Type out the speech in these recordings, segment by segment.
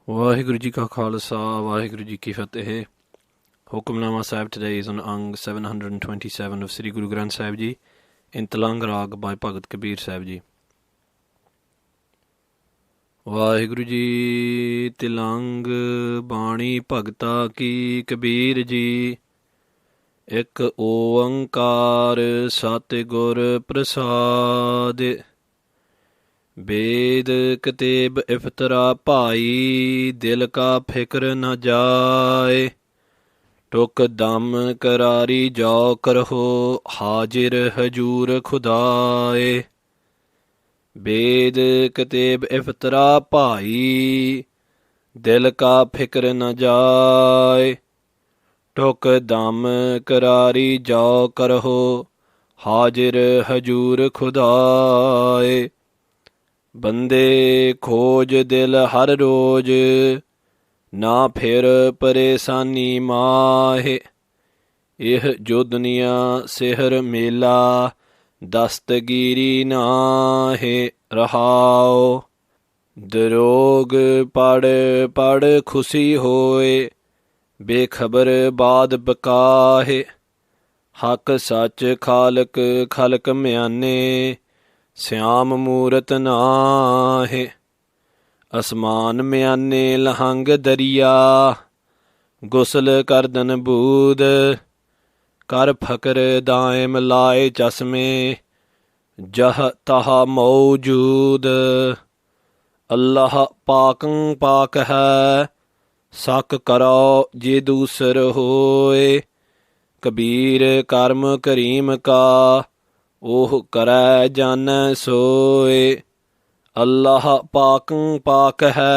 ਵਾਹਿਗੁਰੂ ਜੀ ਕਾ ਖਾਲਸਾ ਵਾਹਿਗੁਰੂ ਜੀ ਕੀ ਫਤਿਹ ਹੁਕਮਨਾਮਾ ਸਾਹਿਬ today is on Ang 727 of Sri Guru Granth Sahib Ji in TILANG Rag by Bhagat Kabeer Sahib Ji. Waheguru ji Tilang ਬਾਣੀ ਭਗਤਾ ਕੀ ਕਬੀਰ ਜੀ ਇੱਕ ਓੰਕਾਰ ਸਤਿਗੁਰ ਪ੍ਰਸਾਦ वेद कतेब इफ्तरा भाई दिल का फिक्र न जाए टुक दम करारी जाओ करहो हाजिर हजूर खुदाए वेद कतेब इफ्तरा भाई दिल का फिक्र न जाए टुक दम करारी जाओ करहो हाजिर हजूर खुदाए ਬੰਦੇ ਖੋਜ ਦਿਲ ਹਰ ਰੋਜ਼ ਨਾ ਫਿਰ ਪਰੇਸ਼ਾਨੀ ਮਾਹੇ ਇਹ ਜੋ ਦੁਨੀਆ ਸਿਹਰ ਮੇਲਾ ਦਸਤਗੀਰੀ ਨਾਹੇ ਰਹਾਓ ਦਰੋਗ ਪੜ ਖੁਸ਼ੀ ਹੋਏ ਬੇਖਬਰ ਬਾਦ ਬਕਾਹੇ ਹੱਕ ਸੱਚ ਖਾਲਕ ਖਲਕ ਮਿਆਨੇ ਸਿਆਮ ਮੂਰਤ ਨਾਹੇ ਅਸਮਾਨ ਮਿਆਨੇ ਲਹੰਗ ਦਰਿਆ ਗੁਸਲ ਕਰਦਨ ਬੂਦ ਕਰ ਫਕਰ ਦਾਇਮ ਲਾਏ ਚਸ਼ਮੇ ਜਹ ਤਹ ਮੌਜੂਦ ਅੱਲਾਹ ਪਾਕੰ ਪਾਕ ਹੈ ਸਕ ਕਰੋ ਜੇ ਦੂਸਰ ਹੋਏ ਕਬੀਰ ਕਰਮ ਕਰੀਮ ਕਾ ओह करੈ जानै सोए अल्लाह पाकं पाक है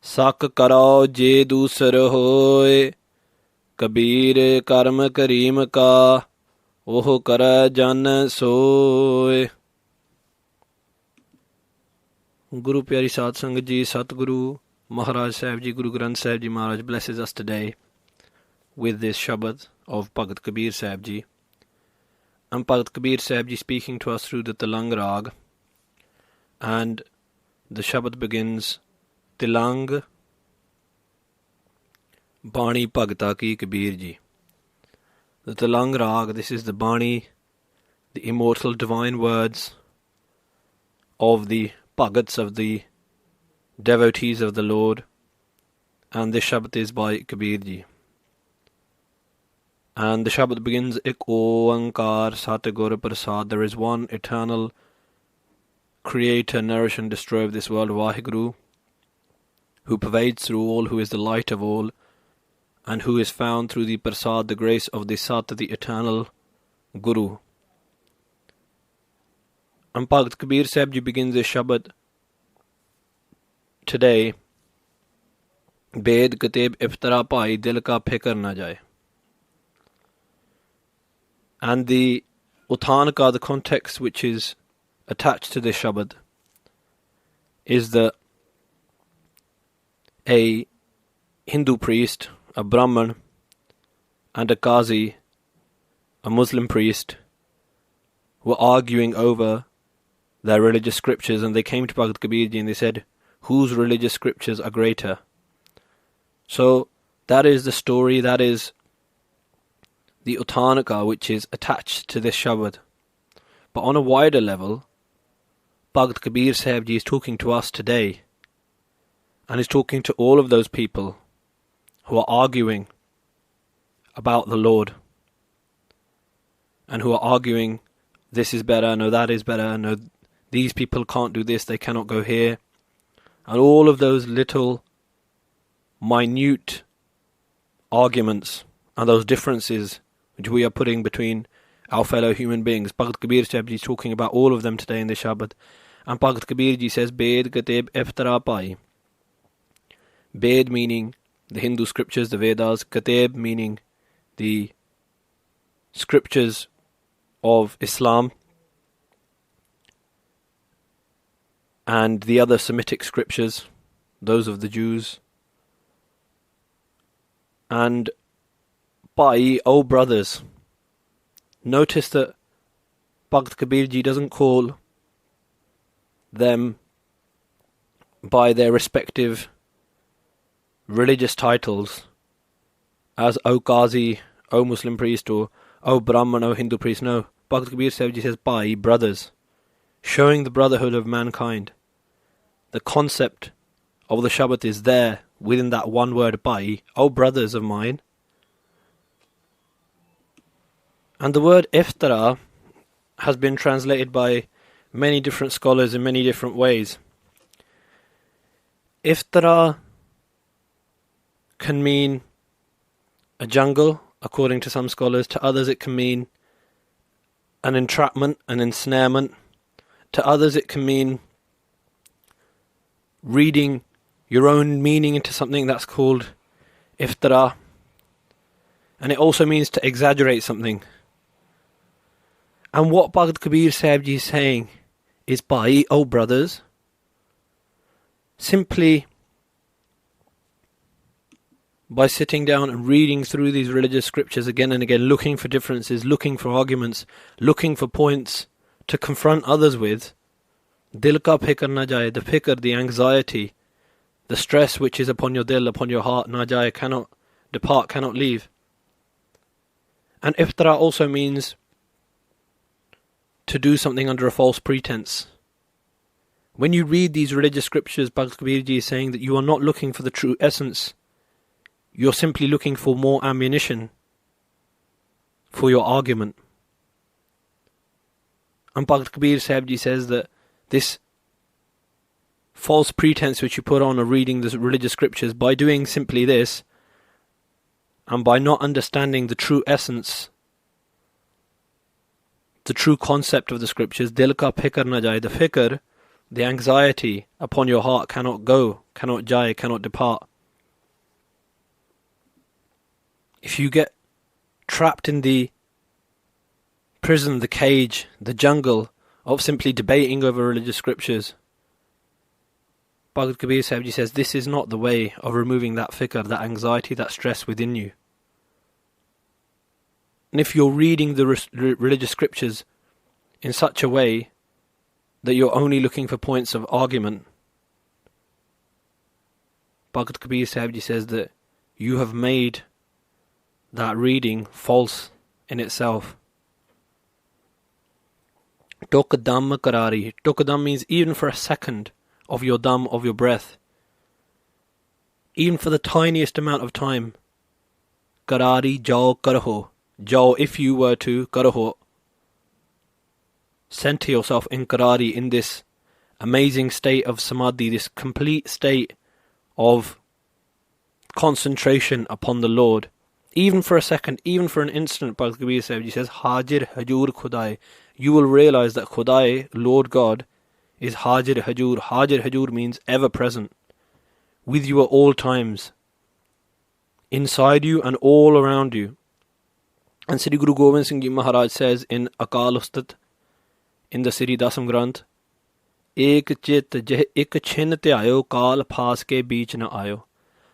सक करो जे दूसर होए कबीर कर्म करीम का ओह करੈ जानै सोए। गुरु प्यारी साध संगत जी, सतगुरु Maharaj Sahib Ji, Guru Granth Sahib Ji Maharaj blesses us today with this Shabad of Bhagat Kabeer Sahib Ji. And Bhagat Kabeer Sahib Ji speaking to us through the TILANG Rag, and the Shabad begins TILANG Bani Bhagta Ki Kabeer Ji. The TILANG Rag, this is the Bani, the immortal divine words of the Bhagats, of the devotees of the Lord, and this Shabad is by Kabeer Ji. And the Shabad begins, Ik Oankar Satgur Prasad. There is one eternal creator, nourish and destroyer of this world, Vaheguru, who pervades through all, who is the light of all, and who is found through the Prasad, the grace of the Sat, the eternal Guru. And Bhagat Kabeer Sahib Ji begins this Shabad today, Ved Kateb Iftara Bhai Dil Ka Fikr Na Jaye. And the Uttanaka, the context which is attached to this Shabad, is that a Hindu priest, a Brahman, and a Qazi, a Muslim priest, were arguing over their religious scriptures, and they came to Bhagat Kabeer Ji and they said, whose religious scriptures are greater? So that is the story, that is the Uttanaka which is attached to this Shabad. But on a wider level, Bhagat Kabeer Sahib Ji is talking to us today, and is talking to all of those people who are arguing about the Lord, and who are arguing, this is better, no that is better, no these people can't do this, they cannot go here, and all of those little minute arguments and those differences which we are putting between our fellow human beings. Bhagat Kabeer Sahib Ji is talking about all of them today in the Shabad. And Bhagat Kabeer Ji says, Ved Kateb Iftara Bhai. Ved meaning the Hindu scriptures, the Vedas. Kateb meaning the scriptures of Islam and the other Semitic scriptures, those of the Jews. And Bhai, oh brothers, notice that Bhagat Kabeer Ji doesn't call them by their respective religious titles as O Qazi, O Muslim priest, or O Brahman, O Hindu priest. No, Bhakt Kabir Sahib Ji says, Bhai, brothers, showing the brotherhood of mankind. The concept of the Shabbat is there within that one word, Bhai, O brothers of mine. And the word iftara has been translated by many different scholars in many different ways. Iftara can mean a jungle, according to some scholars. To others it can mean an entrapment, an ensnarement. To others it can mean reading your own meaning into something. That's called iftara. And it also means to exaggerate something. And what Bhakt Kabir Sahib Ji is saying is, Bhai, oh brothers, simply by sitting down and reading through these religious scriptures again and again, looking for differences, looking for arguments, looking for points to confront others with, dil ka fikr na jaye, the fikr, the anxiety, the stress which is upon your dil, upon your heart, na jaye, cannot depart, cannot leave. And iftara also means to do something under a false pretense. When you read these religious scriptures, Bhakt Kabir Ji is saying that you are not looking for the true essence. You're simply looking for more ammunition for your argument. And Bhakt Kabir Sahib Ji says that this false pretense which you put on of reading the religious scriptures, by doing simply this, and by not understanding the true essence, the true concept of the scriptures, dil ka fikr na jaye, the fikr, the anxiety upon your heart cannot go, cannot jaye, cannot depart. If you get trapped in the prison, the cage, the jungle of simply debating over religious scriptures, Bhakt Kabir Sahib Ji says this is not the way of removing that fikr, that anxiety, that stress within you. And if you're reading the religious scriptures in such a way that you're only looking for points of argument, Bhakt Kabir Sahib Ji says that you have made that reading false in itself. Tuk dam karari. Tuk dam means even for a second of your dam, of your breath. Even for the tiniest amount of time. Karari jao karaho. Jao, if you were to, karaho, center yourself in karari, in this amazing state of samadhi, this complete state of concentration upon the Lord. Even for a second, even for an instant, Bhakt Kabir Sahib Ji says, Hajir Hajur Khudai. You will realize that Khudai, Lord God, is Hajir Hajur. Hajir Hajur means ever present, with you at all times, inside you and all around you. And Sri Guru Gobind Singh Ji Maharaj says in Akal Ustat, in the Sri Dasam Granth, Ek chit jeh ik chin te ayo, kal phas ke beech na ayo.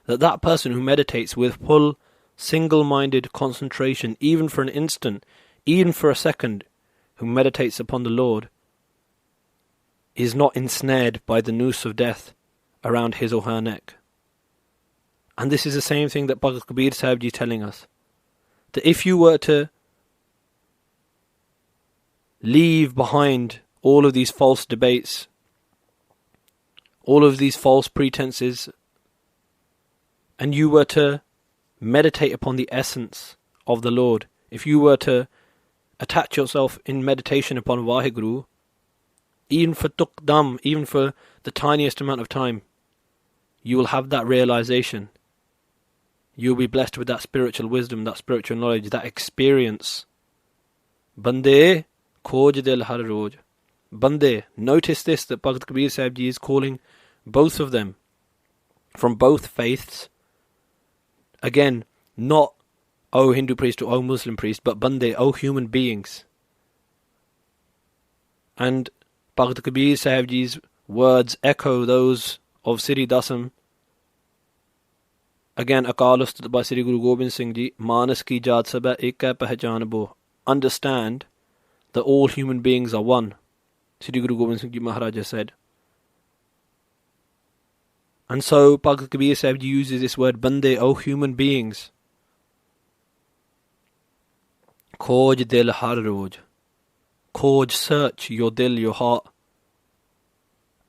That person who meditates with full single-minded concentration, even for an instant, even for a second, who meditates upon the Lord, is not ensnared by the noose of death around his or her neck. And this is the same thing that Bhakt Kabir Sahib Ji is telling us. That if you were to leave behind all of these false debates, all of these false pretenses, and you were to meditate upon the essence of the Lord, if you were to attach yourself in meditation upon Vaheguru, even for tukdam, even for the tiniest amount of time, you will have that realization. You will be blessed with that spiritual wisdom, that spiritual knowledge, that experience. Bande khoj dil har roj. Bande, notice this, that Bhakt Kabir Sahib Ji is calling both of them from both faiths. Again, not O Hindu priest or O Muslim priest, but Bande, O human beings. And Bhakt Kabir Sahib Ji's words echo those of Sri Dasam. Again, Akal Ustat by Sri Guru Gobind Singh Ji, Manas ki jaat sab hai, ek hai pehchan bo. Understand that all human beings are one, Sri Guru Gobind Singh Ji Maharaj said. And so Bhakt Kabeer Sahib uses this word bande, O human beings. Khoj dil har roj. Khoj, search your dil, your heart.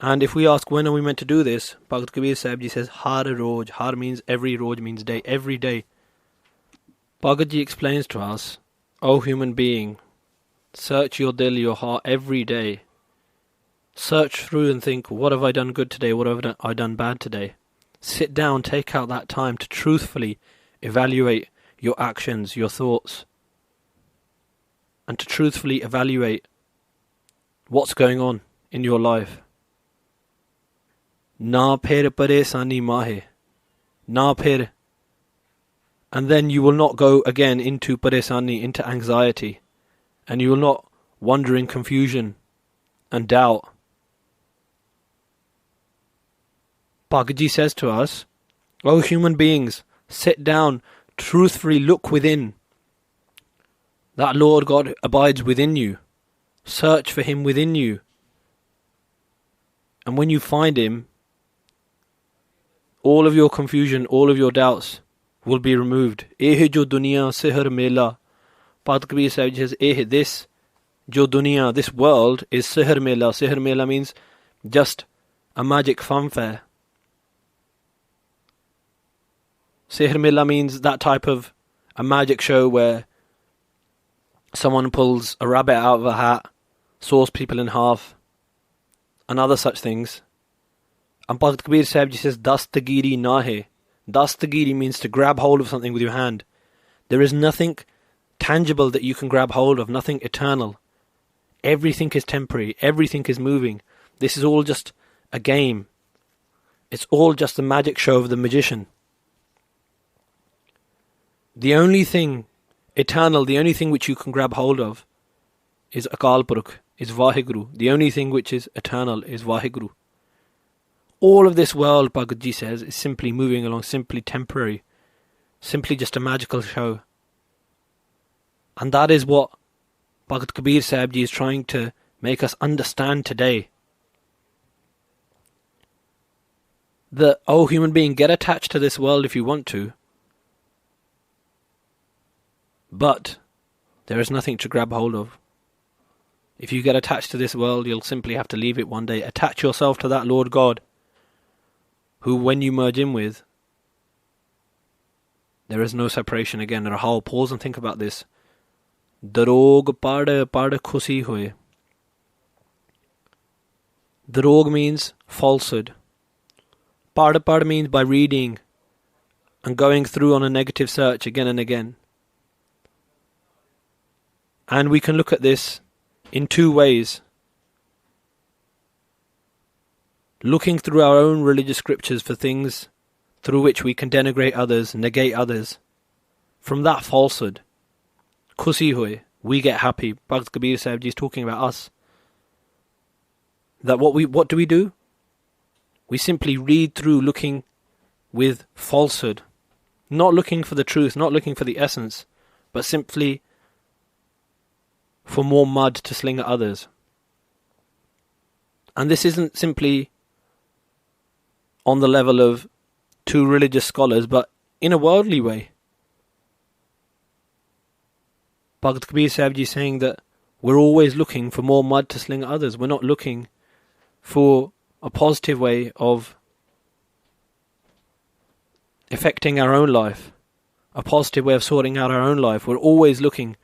And if we ask when are we meant to do this, Bhakt Kabeer Sahib says har roj. Har means every, roj means day, every day. Bhagavad Ji explains to us, O human being, search your dil, your heart, every day. Search through and think, what have I done good today, what have I done bad today? Sit down, take out that time to truthfully evaluate your actions, your thoughts, and to truthfully evaluate what's going on in your life. Na phir paresani mahe. Na phir. And then you will not go again into paresani, into anxiety, and you will not wander in confusion and doubt. Bhagavad Ji says to us, O human beings, sit down, truthfully look within. That Lord God abides within you. Search for Him within you. And when you find Him, all of your confusion, all of your doubts will be removed. Eh jo duniya sihr mela. Bhakt Kabeer Sahib says, this jo duniya, this world is sihr mela. Sihr mela means just a magic funfair. Sihr mela means that type of a magic show where someone pulls a rabbit out of a hat, saws people in half, and other such things. And Bhakt Kabeer Sahib says, Dastagiri nahe. Dastagiri means to grab hold of something with your hand. There is nothing tangible that you can grab hold of, nothing eternal. Everything is temporary, everything is moving. This is all just a game. It's all just a magic show of the magician. The only thing eternal, the only thing which you can grab hold of is Akal Purukh, is Vaheguru. The only thing which is eternal is Vaheguru. All of this world, Bhagavad Ji says, is simply moving along, simply temporary, simply just a magical show. And that is what Bhakt Kabeer Sahib Ji is trying to make us understand today. That, oh human being, get attached to this world if you want to, but there is nothing to grab hold of. If you get attached to this world, you'll simply have to leave it one day. Attach yourself to that Lord God, who when you merge in with, there is no separation again. Rahul, pause and think about this. Darog pad khusi hoye. Darog means falsehood. Pad means by reading and going through on a negative search again and again. And we can look at this in two ways. Looking through our own religious scriptures for things through which we can denigrate others, negate others. From that falsehood, khusi hoye, we get happy. Bhakt Kabeer Sahib Ji is talking about us. That what do we do? We simply read through looking with falsehood. Not looking for the truth, not looking for the essence, but simply for more mud to sling at others. And this isn't simply on the level of two religious scholars, but in a worldly way. Bhakt Kabeer Sahib Ji is saying that we're always looking for more mud to sling at others. We're not looking for a positive way of affecting our own life, a positive way of sorting out our own life. We're always looking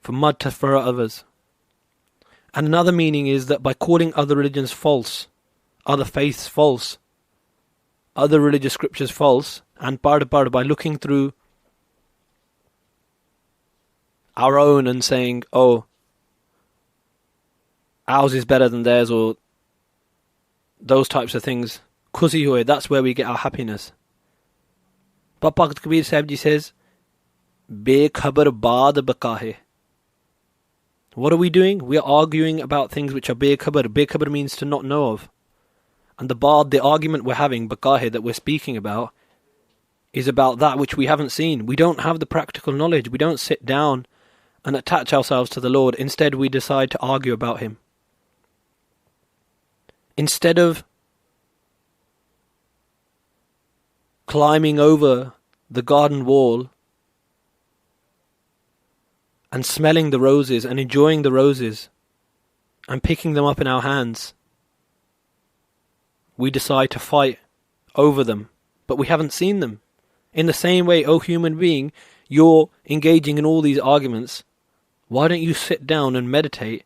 for mud to throw at others. And another meaning is that by calling other religions false, other faiths false, other religious scriptures false, and by looking through our own and saying, oh, ours is better than theirs, or those types of things, khusi hoye, that's where we get our happiness. But Bhakt Kabeer Sahib Ji says, Bekhabar baad bakahe. What are we doing? We are arguing about things which are bekhabar. Bekhabar means to not know of. And the argument we're having, bakahe, that we're speaking about, is about that which we haven't seen. We don't have the practical knowledge. We don't sit down and attach ourselves to the Lord. Instead, we decide to argue about Him. Instead of climbing over the garden wall and smelling the roses and enjoying the roses and picking them up in our hands, we decide to fight over them, but we haven't seen them. In the same way, O human being, you're engaging in all these arguments. Why don't you sit down and meditate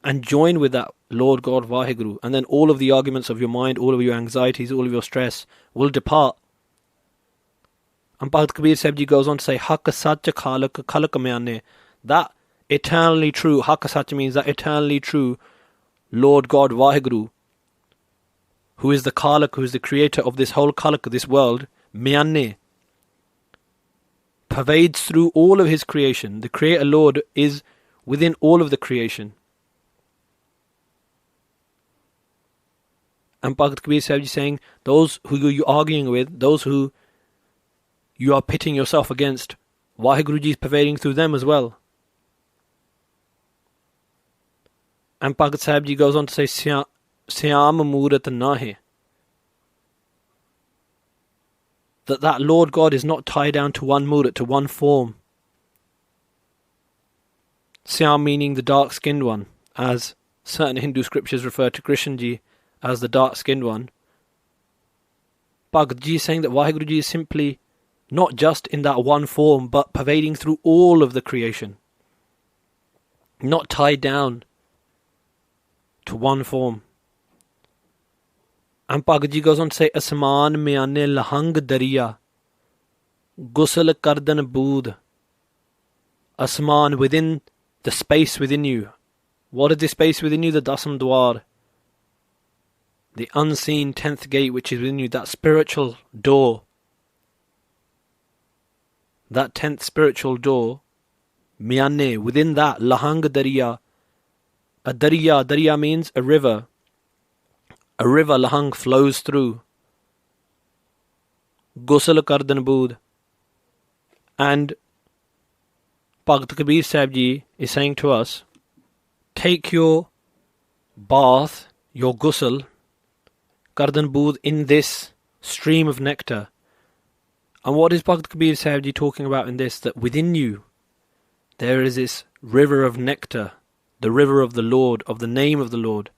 and join with that Lord God Vaheguru, and then all of the arguments of your mind, all of your anxieties, all of your stress will depart. And Bhagat Kabeer Sahib Ji goes on to say, Hak Sach Khalak Khalak Myane, that eternally true, Hak Sach means that eternally true Lord God Vaheguru, who is the Khalak, who is the creator of this whole Khalak, this world, Myane, pervades through all of his creation. The Creator Lord is within all of the creation. And Bhagat Kabeer Sahib Ji saying, those who you're arguing with, those who you are pitting yourself against, Vaheguru Ji is pervading through them as well. And Bhagat Sahib Ji goes on to say, Syam Murat Nahe, that Lord God is not tied down to one murat, to one form. Syam meaning the dark-skinned one, as certain Hindu scriptures refer to Krishna Ji as the dark-skinned one. Bhagat Ji is saying that Vaheguru Ji is simply not just in that one form, but pervading through all of the creation. Not tied down to one form. And Bhagat Ji goes on to say, Asman Myane Lahang Dariya, Gusal Kardan Bood. Asman, within the space within you. What is the space within you? The Dasam Dwar. The unseen 10th gate which is within you, that spiritual door. That 10th spiritual door, Myane, within that, Lahang Dariya. A Dariya means a river. A river, Lahang, flows through. Gusal Kardan Bood. And Bhagat Kabeer Sahib Ji is saying to us, take your bath, your gusal, Kardan Bood, in this stream of nectar. And what is Bhagat Kabeer Sahib Ji talking about in this? That within you there is this river of nectar, the river of the Lord, of the name of the Lord.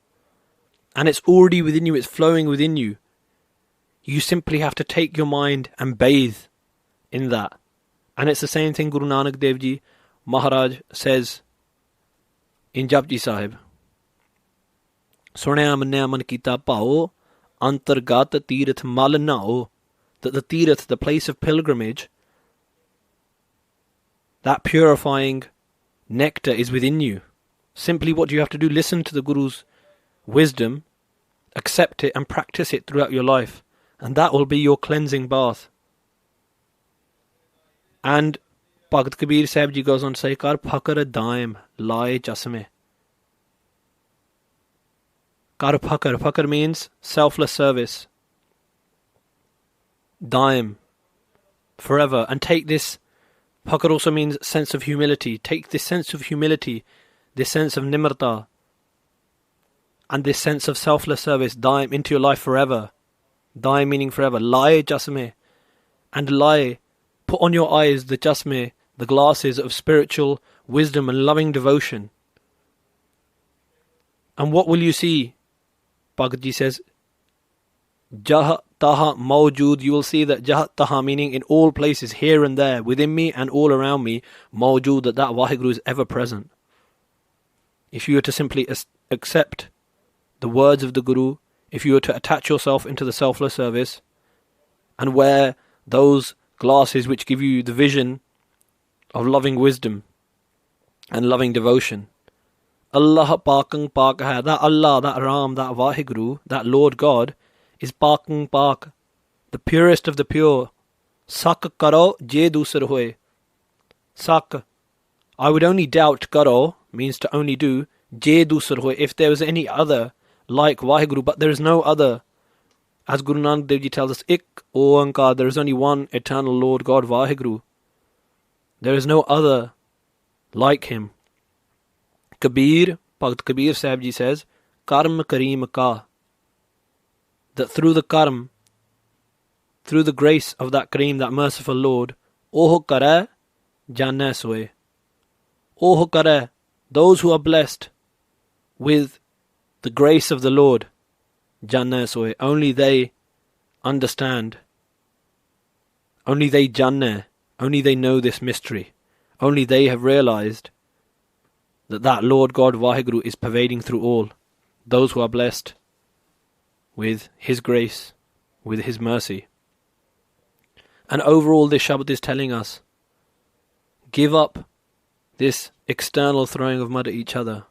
And it's already within you, it's flowing within you. You simply have to take your mind and bathe in that. And it's the same thing Guru Nanak Dev Ji Maharaj says in Japji Sahib. Sunaya manya man kita pao, antargat tirath mal nao. That the tirath, the place of pilgrimage, that purifying nectar is within you. Simply what do you have to do? Listen to the Guru's wisdom, accept it and practice it throughout your life. And that will be your cleansing bath. And Bhagat Kabeer Sahib Ji goes on to say, Kar phakar daim laye chasme. Kar phakar. Phakar means selfless service. Daim, forever. And take this, phakar also means sense of humility. Take this sense of humility, this sense of nimarta, and this sense of selfless service, daim, into your life forever. Daim meaning forever. Laye chasme. And laye, put on your eyes the chasme, the glasses of spiritual wisdom and loving devotion. And what will you see? Bhagat Ji says, Jah taha mawjood, you will see that Jah taha meaning in all places, here and there, within me and all around me, mawjood, that Vaheguru is ever present. If you were to simply accept the words of the Guru, if you were to attach yourself into the selfless service and wear those glasses which give you the vision of loving wisdom and loving devotion, Allah Pakang Pak hai, that Allah, that Ram, that Vaheguru, that Lord God is Pakang Pak, the purest of the pure. Sak karo je dusar hoye. Sak, I would only doubt, karo means to only do, je dusar hoye, if there was any other like Vaheguru, but there is no other. As Guru Nanak Dev Ji tells us, Ik Oankar, there is only one eternal Lord God Vaheguru. There is no other like him. Kabeer, Bhagat Kabeer Sahib Ji says, Karm Kareem Ka, that through the karm, through the grace of that Kareem, that merciful Lord, oh kare janna soe. Oh kare, those who are blessed with the grace of the Lord, janna soe, only they understand, only they janna, only they know this mystery, only they have realized that Lord God Vaheguru is pervading through all. Those who are blessed with His grace, with His mercy. And overall this Shabad is telling us, give up this external throwing of mud at each other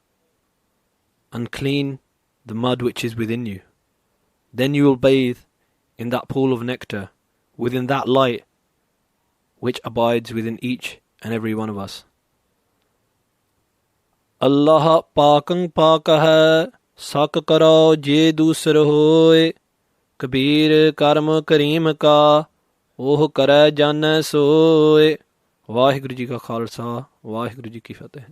and clean the mud which is within you. Then you will bathe in that pool of nectar, within that light which abides within each and every one of us. Allah paakang paaka hai, sak karo je dusar hoye, Kabeer karm Kareem ka, oh kare janna soye. Vaheguru ji ka Khalsa, Vaheguru ji ki Fateh.